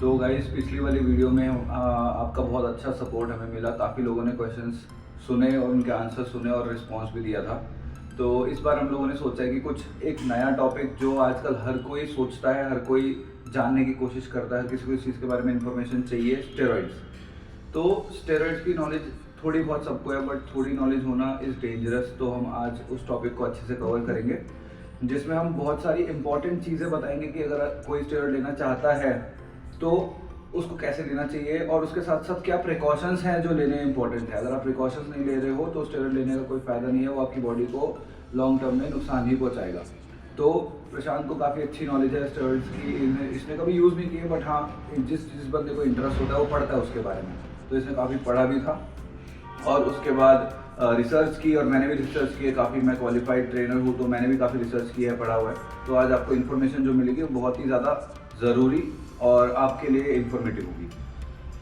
तो गाइस पिछली वाली वीडियो में आपका बहुत अच्छा सपोर्ट हमें मिला। काफ़ी लोगों ने क्वेश्चंस सुने और उनके आंसर सुने और रिस्पांस भी दिया था। तो इस बार हम लोगों ने सोचा है कि कुछ एक नया टॉपिक जो आजकल हर कोई सोचता है, हर कोई जानने की कोशिश करता है, किसी को इस चीज़ के बारे में इंफॉर्मेशन चाहिए, स्टेरॉइड्स। तो स्टेरॉइड्स की नॉलेज थोड़ी बहुत सबको है, बट थोड़ी नॉलेज होना इज़ डेंजरस। तो हम आज उस टॉपिक को अच्छे से कवर करेंगे, जिसमें हम बहुत सारी इंपॉर्टेंट चीज़ें बताएंगे कि अगर कोई स्टेरॉइड लेना चाहता है तो उसको कैसे लेना चाहिए, और उसके साथ साथ क्या प्रिकॉशंस हैं जो लेने इंपॉर्टेंट है। अगर आप प्रिकॉशंस नहीं ले रहे हो तो स्टेरॉइड लेने का कोई फ़ायदा नहीं है, वो आपकी बॉडी को लॉन्ग टर्म में नुकसान ही पहुंचाएगा। तो प्रशांत को काफ़ी अच्छी नॉलेज है स्टेरॉइड्स की। इसने कभी यूज़ नहीं किए, बट हाँ, जिस जिस बंदे को इंटरेस्ट होता है वो पढ़ता है उसके बारे में। तो इसने काफ़ी पढ़ा भी था और उसके बाद रिसर्च की, और मैंने भी रिसर्च की है काफ़ी। मैं क्वालिफाइड ट्रेनर हूँ तो मैंने भी काफ़ी रिसर्च की है, पढ़ा हुआ है। तो आज आपको इन्फॉर्मेशन जो मिलेगी वो बहुत ही ज़्यादा ज़रूरी और आपके लिए इंफॉर्मेटिव होगी।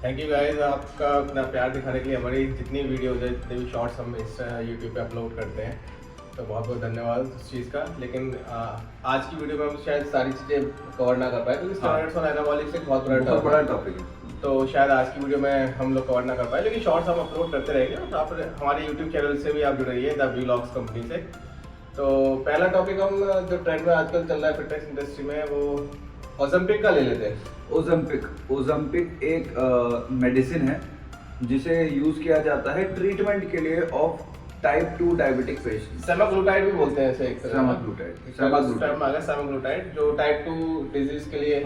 थैंक यू गाइस, आपका अपना प्यार दिखाने के लिए हमारी जितनी वीडियोज है, जितने भी शॉर्ट्स हम इस यूट्यूब पे अपलोड करते हैं, तो बहुत बहुत धन्यवाद उस चीज़ का। लेकिन आज की वीडियो में हम शायद सारी चीज़ें कवर ना कर पाए क्योंकि स्टेरॉइड्स और एनाबॉलिक्स एक बहुत बड़ा टॉपिक है। तो शायद आज की वीडियो में हम लोग कवर ना कर पाए, लेकिन शॉर्ट्स हम अपलोड करते रहेंगे। और आप हमारे यूट्यूब चैनल से भी आप जुड़ रही है द व्लॉग्स कंपनी से। तो पहला टॉपिक हम जो ट्रेंड में आजकल चल रहा है फिटनेस इंडस्ट्री में, वो ओलंपिक का ले लेते हैं। ओजम्पिक एक मेडिसिन है जिसे यूज किया जाता है ट्रीटमेंट के लिए of type 2 diabetic patient. Semaglutide भी बोलते हैं इसे, एक तरह सेमाग्लूटाइड सेमाग्लूटाइड जो टाइप 2 डिजीज के लिए,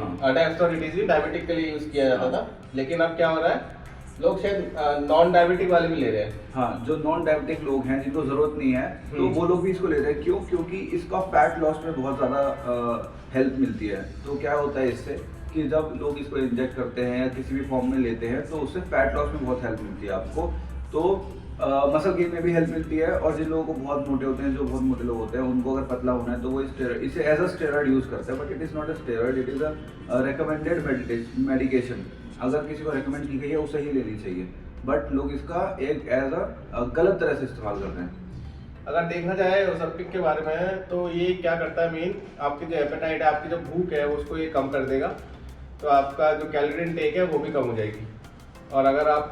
डायबिटिक के लिए यूज किया जाता था। लेकिन अब क्या हो रहा है, लोग शायद नॉन डायबिटिक वाले भी ले रहे हैं। हाँ, जो नॉन डायबिटिक लोग हैं जिनको जरूरत नहीं है तो वो लोग भी इसको ले रहे हैं। क्यों? क्योंकि इसका फैट लॉस में बहुत ज़्यादा हेल्प मिलती है। तो क्या होता है इससे कि जब लोग इसको इंजेक्ट करते हैं या किसी भी फॉर्म में लेते हैं तो उससे फैट लॉस में बहुत हेल्प मिलती है आपको। तो मसल गेन में भी हेल्प मिलती है। और जिन लोगों को बहुत मोटे होते हैं, जो बहुत मोटे लोग होते हैं, उनको अगर पतला होना है तो वो इसे एज अ स्टेरॉइड यूज करते हैं। But it is not a steroid, it is a recommended medication. अगर किसी को रिकमेंड की गई है उसे ही लेनी चाहिए, बट लोग इसका एक एज अ गलत तरह से इस्तेमाल करते हैं। अगर देखा जाए ओलंपिक के बारे में, तो ये क्या करता है, मेन आपकी जो एपेटाइट है, आपकी जो भूख है, उसको ये कम कर देगा। तो आपका जो कैलोरी इनटेक है वो भी कम हो जाएगी। और अगर आप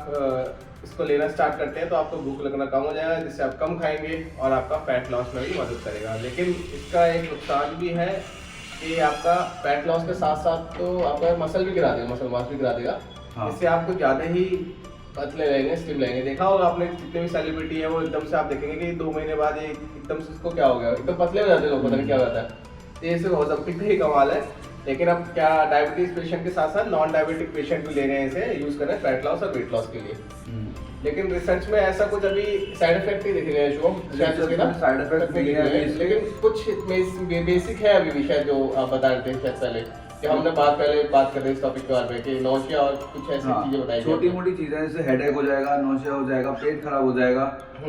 इसको लेना स्टार्ट करते हैं तो आपको भूख लगना कम हो जाएगा, जिससे आप कम खाएंगे और आपका फैट लॉस में भी मदद करेगा। लेकिन इसका एक नुकसान भी है कि आपका फैट लॉस के साथ साथ तो आपका मसल भी गिरा देगा, मसल मास भी गिरा देगा। हाँ। इससे आपको ज़्यादा ही पतले रहेंगे, स्लिम रहेंगे। देखा होगा आपने, जितने भी सेलिब्रिटी है वो एकदम से आप देखेंगे कि 2 महीने बाद ये एकदम से इसको क्या हो गया, एकदम पतले हो जाते हैं लोग, पता नहीं क्या होता है। तो ये सिर्फ ओलंपिक का ही कमाल है। लेकिन अब क्या डायबिटीज पेशेंट के साथ साथ नॉन डायबिटिक पेशेंट भी ले रहे हैं इसे यूज कर रहे हैं फैट लॉस और वेट लॉस के लिए। लेकिन रिसर्च में ऐसा कुछ अभी साइड इफेक्ट नहीं दिख रहे हैं, शुभम। साइड इफेक्ट नहीं है, लेकिन कुछ बेसिक है अभी भी, शायद जो आप बता रहे थे शायद पहले कि हमने पहले बात कर रहे इस टॉपिक के बारे में, कि नौशिया और कुछ ऐसी चीजें बताई, छोटी मोटी चीजें, जैसे हेडेक हो जाएगा, नौशिया हो जाएगा, पेट खराब हो जाएगा,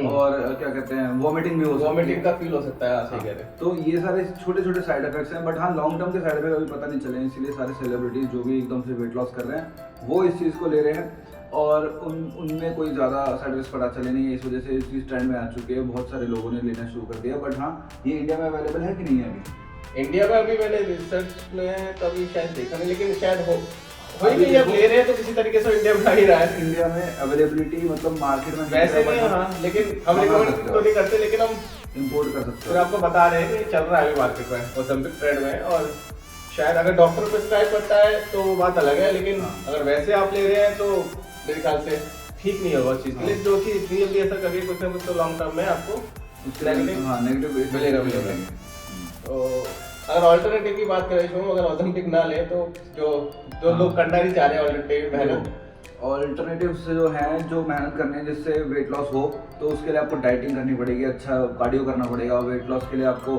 और क्या कहते हैं, वॉमिटिंग भी हो सकती है। वॉमिटिंग का फील हो सकता है, सही कह रहे हैं। तो ये सारे छोटे छोटे साइड इफेक्ट्स हैं, बट हाँ, लॉन्ग टर्म के साइड इफेक्ट अभी पता नहीं चले। इसीलिए सारे सेलिब्रिटीज जो भी एकदम से वेट लॉस कर रहे हैं वो इस चीज़ को ले रहे हैं, और उनमें कोई ज़्यादा साइड इफेक्ट्स पता चले नहीं है। इस वजह से इस चीज़ ट्रेंड में आ चुकी है, बहुत सारे लोगों ने लेना शुरू कर दिया। बट हाँ, ये इंडिया में अवेलेबल है कि नहीं है अभी? इंडिया में अभी मैंने रिसर्च में तो अभी शायद देखा नहीं, लेकिन शायद हो ही नहीं। अब ले रहे हैं तो किसी तरीके से इंडिया में आ ही रहा है। इंडिया में अवेलेबिलिटी मतलब मार्केट में वैसे नहीं, हाँ, लेकिन हम रिकमेंड तो नहीं करते, लेकिन हम इंपोर्ट कर सकते फिर आपको बता रहे हैं कि चल रहा है अभी मार्केट में, ओलंपिक ट्रेंड में। और शायद अगर डॉक्टर प्रिस्क्राइब करता है तो वो बात अलग है, लेकिन अगर वैसे आप ले रहे हैं तो मेरे ख्याल से ठीक नहीं होगा उस चीज़ के लिए। जो चीज़ इतनी जल्दी असर करके कुछ ना कुछ तो लॉन्ग टर्म में आपको नेगेटिव मिलेगा। तो अगर ऑल्टरनेटिव की बात करें, अगर ओलंपिक ना ले तो जो लोग करना नहीं चाह रहे ऑल्टरनेटिव मेहनत, ऑल्टरनेटिव से जो है, जो मेहनत करने हैं जिससे वेट लॉस हो, तो उसके लिए आपको डाइटिंग करनी पड़ेगी, अच्छा कार्डियो करना पड़ेगा। वेट लॉस के लिए आपको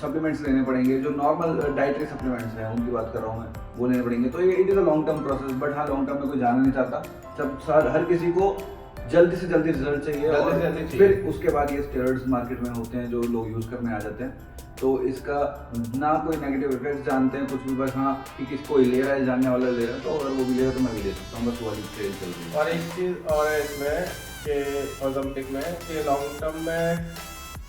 सप्लीमेंट्स लेने पड़ेंगे, जो नॉर्मल डाइटरी सप्लीमेंट्स हैं उनकी बात कर रहा हूँ मैं, वो लेने पड़ेंगे। तो ये it is a long term process. But हाँ, लॉन्ग टर्म में कोई जाना नहीं चाहता। सब हर किसी को जल्दी से जल्दी रिजल्ट चाहिए, और फिर उसके बाद ये स्टेरॉइड्स मार्केट में होते हैं जो लोग यूज़ करने आ जाते हैं। तो इसका ना कोई नेगेटिव इफेक्ट्स जानते हैं कुछ भी, बस हाँ कि किसको ले रहा है, जानने वाला ले रहा है, तो अगर वो भी ले रहा है तो मैं भी ले सकता हूँ, बस वाली ट्रेल चल रही है। और एक चीज़ और है इसमें कि ओलंपिक में कि लॉन्ग टर्म में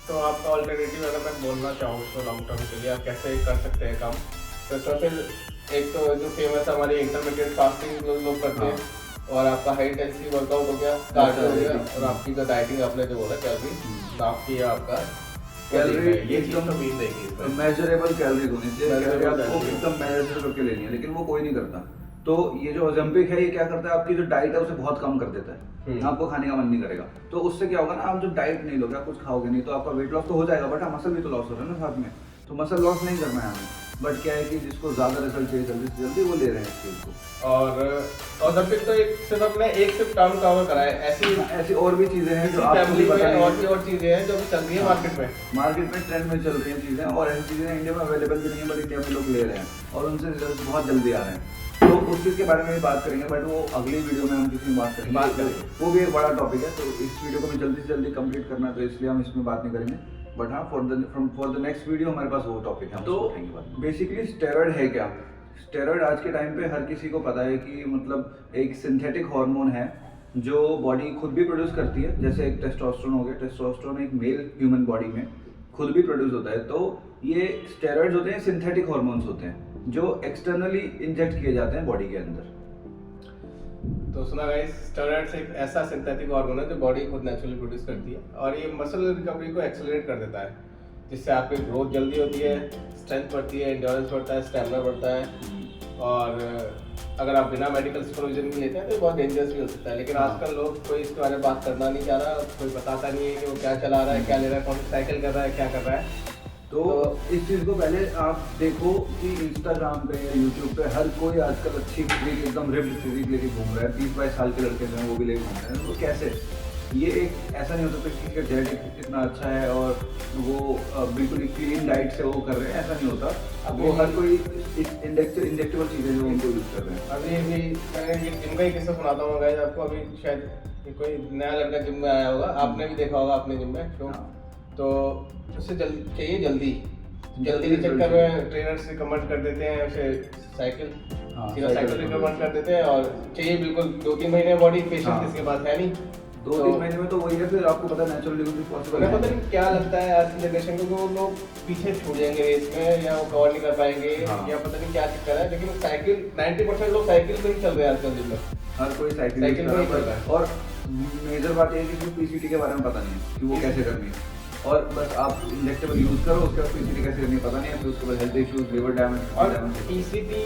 तो आपका ऑल्टरनेटिव, अगर मैं बोलना चाहूँ उसको लॉन्ग टर्म के लिए आप कैसे कर सकते हैं काम, तो इसमें फिर एक तो जो फेमस हमारी इंटरमीडिएट फास्टिंग लोग करते हैं, और आपका हाई इंटेंसिटी वर्कआउट हो गया, कार्डियो हो गया, और आपकी जो डाइटिंग आपने जो बोला कैलोरी नाप की है आपका कैलोरी ये चीज तो मेन रहेगी इसमें। मेजरेबल कैलोरी होनी चाहिए, Measurable कैलोरी आपको calorie। एकदम मेजर करके लेनी है, लेकिन वो कोई नहीं करता। तो ये जो ओलंपिक है ये क्या करता है, आपकी जो डाइट है उसे बहुत कम कर देता है, आपको खाने का मन नहीं करेगा। तो उससे क्या होगा ना, आप जब डाइट नहीं लोगे, आप कुछ खाओगे नहीं, तो आपका वेट लॉस तो हो जाएगा, बट मसल भी तो लॉस हो रहा है ना साथ में। तो मसल लॉस नहीं करना है हमें, बट क्या है कि जिसको ज्यादा रिजल्ट चाहिए जल्दी से जल्दी, वो ले रहे हैं इस चीज को। और जब तक तो एक सिर्फ अपने एक सिर्फ टर्म कवर करा है, ऐसी और भी चीजें हैं जो फैमिली आपको भी पता में, नहीं और भी और चीजें हैं जो भी चल रही है मार्केट में। मार्केट में ट्रेंड में चल रही हैं चीजें, और ऐसी चीजें इंडिया में अवेलेबल भी नहीं है, बट इंडिया में लोग ले रहे हैं और उनसे रिजल्ट बहुत जल्दी आ रहे हैं। तो उस चीज के बारे में भी बात करेंगे, बट वो अगली वीडियो में हम किसी में बात करेंगे। वो भी एक बड़ा टॉपिक है, तो इस वीडियो को भी जल्दी से जल्दी कंप्लीट करना है, तो इसलिए हम इसमें बात नहीं करेंगे। बट हाँ, फॉर द नेक्स्ट वीडियो हमारे पास वो टॉपिक है, तो बेसिकली स्टेरॉइड है क्या। स्टेरॉइड आज के टाइम पे हर किसी को पता है कि मतलब एक सिंथेटिक हार्मोन है जो बॉडी खुद भी प्रोड्यूस करती है। जैसे एक टेस्टोस्टेरोन हो गया, टेस्टोस्टेरोन एक मेल ह्यूमन बॉडी में खुद भी प्रोड्यूस होता है। तो ये स्टेरॉइड्स होते हैं, सिंथेटिक हार्मोन्स होते हैं जो एक्सटर्नली इंजेक्ट किए जाते हैं बॉडी के अंदर। तो सुना गाइस, स्टेरॉइड्स एक ऐसा सिंथेटिक हार्मोन है जो बॉडी खुद नेचुरली प्रोड्यूस करती है, और ये मसल रिकवरी को एक्सेलरेट कर देता है, जिससे आपकी ग्रोथ जल्दी होती है, स्ट्रेंथ बढ़ती है, एंड्योरेंस बढ़ता है, स्टैमिना बढ़ता है। और अगर आप बिना मेडिकल सुपरविजन भी लेते हैं तो बहुत डेंजरस भी हो सकता है। लेकिन आजकल लोग कोई इसके बारे में बात करना नहीं चाह रहा, कोई बताता नहीं है कि वो क्या चला रहा है, क्या ले रहा है, कौन सी साइकिल कर रहा है, क्या कर रहा है। तो इस चीज़ को पहले आप देखो कि इंस्टाग्राम पे या यूट्यूब पे हर कोई आजकल अच्छी फिजिक, एकदम रिप्ड फिजिक लेके घूम रहा है। 20-22 साल के लड़के जो हैं वो भी लेके घूम रहे हैं। तो कैसे, ये एक ऐसा नहीं हो सकता कि जेनेटिक इतना अच्छा है और वो बिल्कुल ही क्लीन डाइट से वो कर रहे हैं, ऐसा नहीं होता। अब वो हर कोई इंजेक्टेबल चीज़ें जो उनको यूज़ कर रहे हैं। अभी मैं ये जिम का ही किस्सा सुनाता हूँ गाइस आपको। अभी शायद कोई नया लड़का जिम में आया होगा, आपने भी देखा होगा अपने जिम में शो। तो उससे चाहिए जल्दी के चक्कर में ट्रेनर्स रिकमेंड कर देते हैं उसे साइकिल रिकमेंड कर देते हैं, और चाहिए बिल्कुल 2-3 महीने बॉडी। पेशेंस किसके पास है नहीं, 2-3 महीने में तो वही है। फिर आपको पता है नेचुरली कुछ पॉसिबल उन्हें पता नहीं क्या लगता है आज की जनरेशन को, वो लोग पीछे छूट जाएंगे रेस में, या वो कवर नहीं कर पाएंगे, या पता नहीं क्या चक्कर है। लेकिन साइकिल 90% लोग साइकिल पे ही चल रहे हैं आजकल जिम में, हर कोई साइकिल पे ही चल रहा है। और मेजर बात ये है कि पीसीटी के बारे में पता नहीं है कि वो कैसे करनी है, और बस आप इंजेक्टेबल यूज करो, उसके बाद पीसीटी कैसे करनी है पता नहीं है, फिर उसके बाद हेल्थ इश्यूज, लिवर डैमेज। और पीसीटी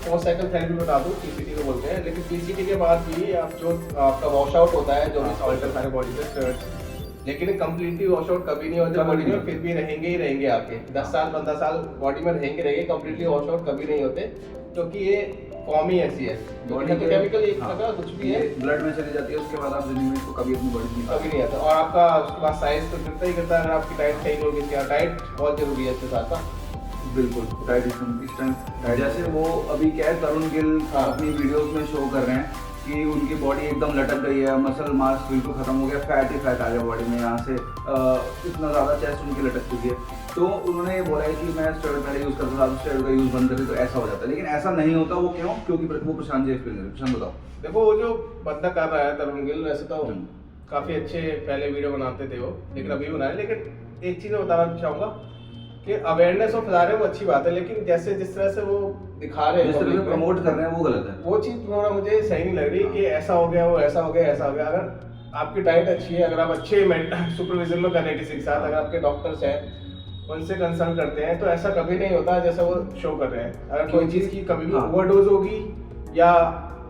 और साइकिल थेरेपी बता दूं, पीसीटी को बोलते हैं। लेकिन पीसीटी के बाद भी आप जो आपका वॉश आउट होता है, जो भी सॉल्ट है सारे बॉडी से, लेकिन कंप्लीटली वॉश आउट कभी नहीं होते बॉडी में, फिर भी रहेंगे ही रहेंगे आपके 10 साल 15 साल बॉडी में रहेंगे। कंप्लीटली वॉश आउट कभी नहीं होते, क्योंकि ये फॉर्म ही ऐसी है। बॉडी में केमिकल एक लगा कुछ भी है, ब्लड में चली जाती है, उसके बाद आप जिंदगी में इसको कभी अपनी बॉडी में कभी नहीं आता। और आपका उसके बाद साइज तो गिरता ही गिरता है अगर आपकी डाइट सही होगी। इसके डाइट बहुत जरूरी है इसके साथ साथ। बिल्कुल, डाइट इस टाइम जैसे वो अभी क्या है, तरुण गिल अपनी वीडियोस में शो कर रहे हैं कि उनकी बॉडी एकदम लटक गई है, मसल मास बिल्कुल खत्म हो गया, फैट ही फैट आ गया बॉडी में, यहाँ से इतना ज़्यादा चेस्ट उनकी लटक चुकी है। तो उन्होंने ये बोला है कि मैं स्टेरॉइड पहले यूज़ करता था, स्टेरॉइड का यूज़ बंद कर तो ऐसा हो जाता है। लेकिन ऐसा नहीं होता। वो क्यों? क्योंकि वो प्रशांत जी एक्सप्लेन, प्रशांत बताओ। देखो, वो जो बंदा कर रहा है तरुण गिल, वैसे तो काफ़ी अच्छे पहले वीडियो बनाते थे वो, लेकिन अभी बनाए। लेकिन एक चीज़ मैं बताना चाहूँगा कि अवेयरनेस वो फैला रहे हैं, वो अच्छी बात है, लेकिन जैसे जिस तरह से वो दिखा रहे हैं, जिस तरह से प्रमोट कर रहे हैं, वो गलत है। वो चीज़ थोड़ा मुझे सही नहीं लग रही कि ऐसा हो गया, वो ऐसा हो गया, ऐसा हो गया। अगर आपकी डाइट अच्छी है, अगर आप अच्छे सुपरविजन में कर रहे हैं किसी के साथ, अगर आपके डॉक्टर्स हैं उनसे कंसल्ट करते हैं, तो ऐसा कभी नहीं होता जैसा वो शो कर रहे हैं। अगर कोई चीज़ की कभी भी ओवरडोज होगी, या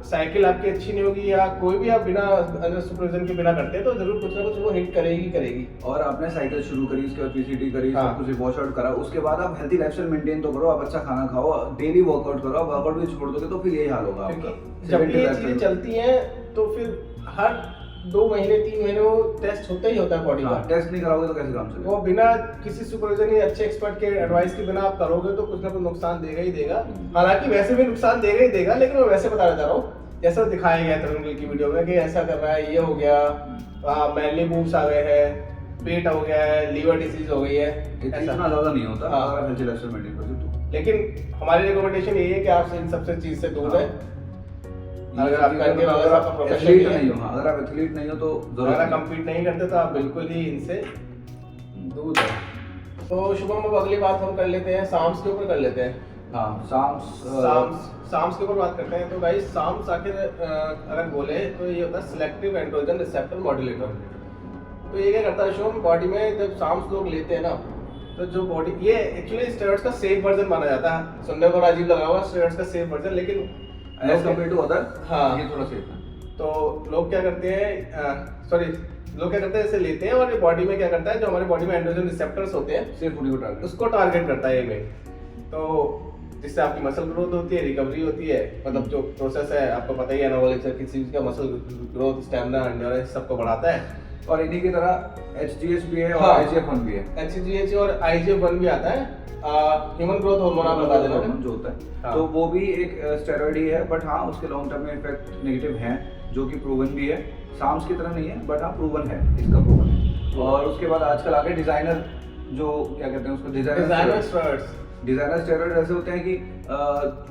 साइकिल आपकी अच्छी नहीं होगी, या कोई भी आप बिना अंडर सुपरविजन के बिना करते हैं, तो जरूर कुछ ना कुछ वो हिट करेगी। और आपने साइकिल शुरू करी, उसके बाद पीसीटी करी, सब कुछ वॉश आउट करा, उसके बाद आप हेल्थी लाइफस्टाइल मेंटेन तो करो, आप अच्छा खाना खाओ, डेली वर्कआउट करो। वर्कआउट भी छोड़ दोगे तो फिर यही हाल होगा आपका। जब ये चीजें चलती हैं तो फिर हर 2 महीने 3 महीने वो टेस्ट होता ही होता है बॉडी का। टेस्ट नहीं कराओगे तो कैसे काम चलेगा? वो बिना किसी सुपरविजन या अच्छे एक्सपर्ट के एडवाइस के बिना आप करोगे तो कुछ ना कुछ नुकसान देगा ही देगा। हालांकि वैसे भी नुकसान देगा ही देगा, लेकिन मैं वैसे बताना चाह रहा हूँ जैसा दिखाया गया तरुण गिल की वीडियो में कि ऐसा कर रहा है, ये हो गया, मैनली बूब्स आ गए हैं, पेट हो गया है, लीवर डिसीज हो गई है, इतना ज्यादा नहीं होता अगर हेल्थी लाइफस्टाइल मेंटेन करोगे तो। लेकिन हमारी रिकमेंडेशन यही है कि आप इन सबसे चीज से दूर रहें। अगर आप एथलीट नहीं हो, अगर आप एथलीट नहीं हो तो अगर आप कंपीट नहीं करते तो आप बिल्कुल ही इनसे दूर रहें। तो शुभम, अब अगली बात हम कर लेते हैं, साम्स के ऊपर कर लेते हैं। हाँ साम्स साम्स के ऊपर बात करते हैं। तो गाइस साम्स आखिर अगर बोले तो ये होता है सिलेक्टिव एंड्रोजन रिसेप्टर मॉड्यूलेटर। तो ये क्या करता है शो बॉडी में, जब साम्स लोग लेते हैं ना तो जो बॉडी, ये एक्चुअली स्टेरॉइड्स का सेफ वर्जन माना जाता है। सुनने को अजीब लगा होगा स्टेरॉइड्स का सेफ वर्जन, लेकिन एज कम्पेयर टू अदर हाँ ये थोड़ा सेफ है। तो लोग क्या करते हैं लोग क्या करते हैं, इसे लेते हैं और ये बॉडी में क्या करता है, जो हमारी बॉडी में एंड्रोजन रिसेप्टर्स होते हैं सिर्फ उन्हीं को टारगेट, उसको टारगेट करता है ये में। तो जिससे आपकी मसल ग्रोथ होती है, रिकवरी होती है, मतलब जो प्रोसेस है आपको पता ही है, एनाबॉलिक किसी चीज का मसल ग्रोथ, स्टैमिना, एंड्योरेंस सबको बढ़ाता है। और इन्हीं की तरह HGH भी है और हाँ। IGF-1 भी है। HGH और IGF-1 भी आता है, ह्यूमन ग्रोथ हार्मोन आप बता देना हार्मोन जो होता है, हाँ। तो वो भी एक स्टेरॉइड ही है, बट हाँ उसके लॉन्ग टर्म में इफेक्ट नेगेटिव हैं जो कि प्रूवन भी है। साम्स की तरह नहीं है बट हाँ प्रूवन है, इसका प्रूवन है। और उसके बाद आजकल आगे डिजाइनर, जो क्या कहते हैं उसको, डिजाइनर स्टेरॉइड्स। डिजाइनर स्टेरॉइड ऐसे होते हैं कि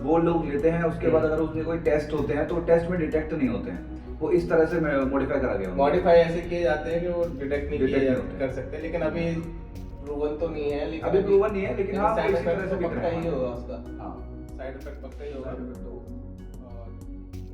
वो लोग लेते हैं, उसके बाद अगर उसमें कोई टेस्ट होते हैं तो टेस्ट में डिटेक्ट नहीं होते हैं, वो इस तरह से मॉडिफाई करा गया। मॉडिफाई ऐसे किए जाते हैं कि वो डिटेक्ट नहीं Detect किए नहीं होते। कर सकते, लेकिन अभी प्रूवन तो नहीं है, लेकिन अभी प्रूवन नहीं है, लेकिन हाँ साइड इसी तरह इफेक्ट से तो बिक पक्का रहा है। ही होगा उसका, हाँ साइड इफेक्ट पक्का ही होगा। तो